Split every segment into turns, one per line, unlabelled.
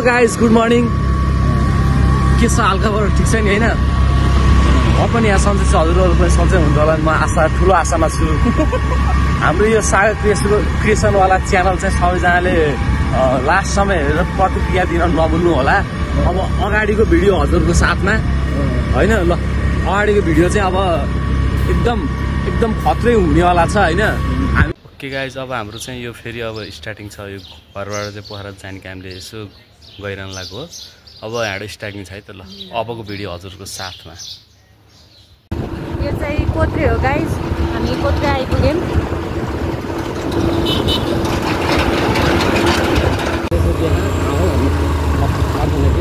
Guys good morning. के छ हालखबर? ठिक छ नि होइन? म पनि यहाँ सन्चै छु, हजुरहरू पनि सन्चै हुन्छ होला। म ठुलो आशामा छु। हाम्रो यो सागर क्रिएसनवाला च्यानल चाहिँ सबैजनाले लास्टसम्म हेरेर प्रतिक्रिया दिन नभुल्नु होला। अब अगाडिको भिडियो हजुरको साथमा होइन, ल अगाडिको भिडियो चाहिँ अब एकदम खत्रै हुनेवाला छ होइन।
ओके गाइज, अब हाम्रो चाहिँ यो फेरि अब स्टार्टिङ छ। यो घरबाट चाहिँ पोखरा जाने कामले यसो गइरहनु लाग्यो हो। अब यहाँ स्टार्टिङ छ है त। ल अबको भिडियो हजुरको साथमा।
यो चाहिँ कोत्रे हो गाइज, हामी कोत्रे आइपुग्यौँ।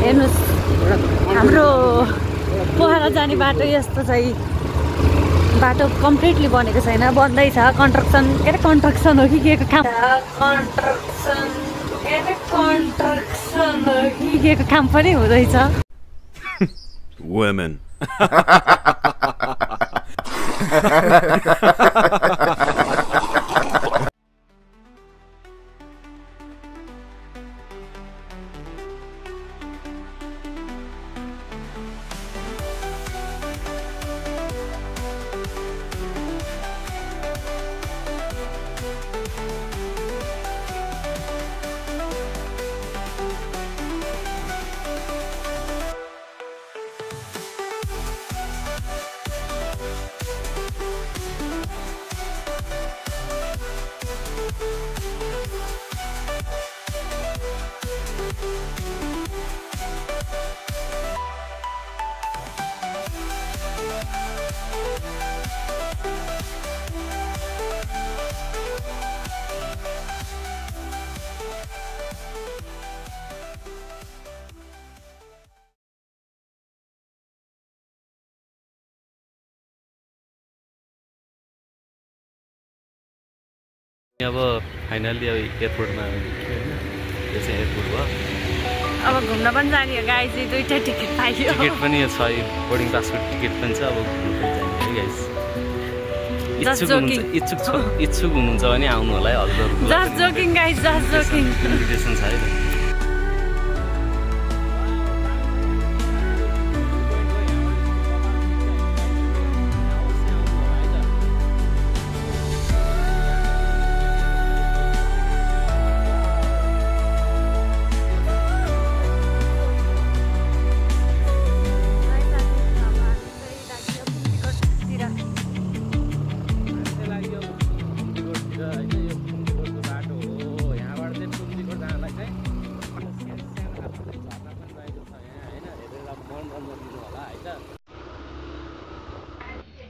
हेर्नुहोस्, हाम्रो पोखरा जाने बाटो यस्तो चाहिँ बाटो कम्प्लिटली बनेको छैन, बन्दैछ। कन्स्ट्रक्सन कन्स्ट्रक्सन हो कि के को काम? कन्स्ट्रक्सन हो कि के को काम पनि हुँदैछ।
Women.
अब फाइनली अब एयरपोर्टमा यो चाहिँ एयरपोर्ट भयो।
अब घुम्न पनि जाने हो गाइज, दुईटा टिकट पाइयो।
टिकट पनि छ, बोर्डिङ पासको टिकट पनि छ। अब घुम्नु पनि जाने है गाइज। इच्छुक हुनुहुन्छ भने आउनु होला है हजुरहरूको।
Just joking guys, just joking.
Invitation छ है त।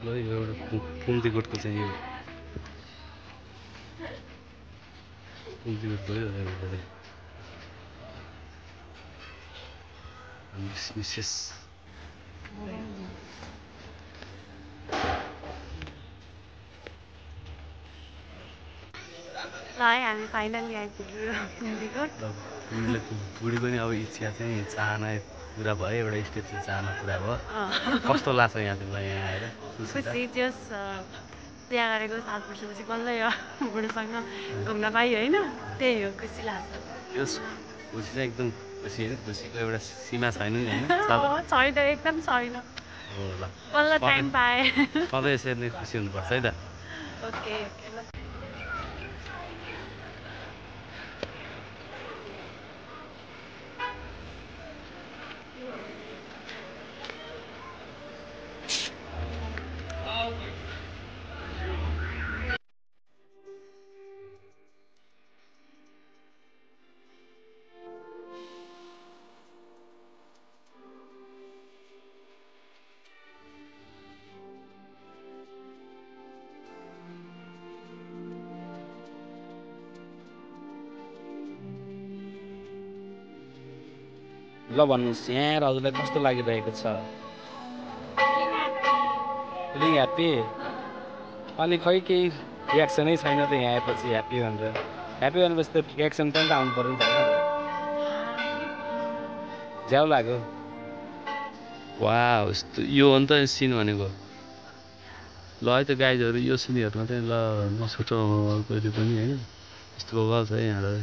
ल यो एउटा पुम्दीकोटको चाहिँ यो पुम्दीकोट भयो। विशेष
ल है, हामी फाइनली आइपुग्यो पुम्दीकोट।
बुढी पनि अब इच्छा चाहिँ चाहना पुरा भयो, एउटा स्टेज चाहिँ चाहना पुरा भयो। कस्तो लाग्छ यहाँ तिमीलाई यहाँ आएर?
खुसी, जस बिहा गरेको 7 वर्षपछि बल्ल यो बुढोसँग घुम्न पाइयो होइन, त्यही हो, खुसी लाग्छ।
यस खुसी चाहिँ एकदम खुसी होइन, खुसीको एउटा सीमा छैन नि होइन?
छैन, एकदम छैन।
हो ल,
बल्ल टाइम पाएँ।
सधैँ यसरी नै खुसी हुनुपर्छ है त।
ओके
ल भन्नुहोस् यहाँ हजुरलाई कस्तो लागिरहेको छ? Feeling happy? अनि खै केही रियाक्सनै छैन त यहाँ आएपछि ह्याप्पी भनेर। ह्याप्पी भनेपछि त रियाक्सन पनि त आउनु पऱ्यो नि त होइन? ज्याउ लाग्यो।
वाह, यस्तो यो हो नि त सिन भनेको। ल है त गाइजहरू, यो सिनहरूमा चाहिँ ल नछुटाउनु कहिले पनि होइन। यस्तो बवाल छ यहाँ।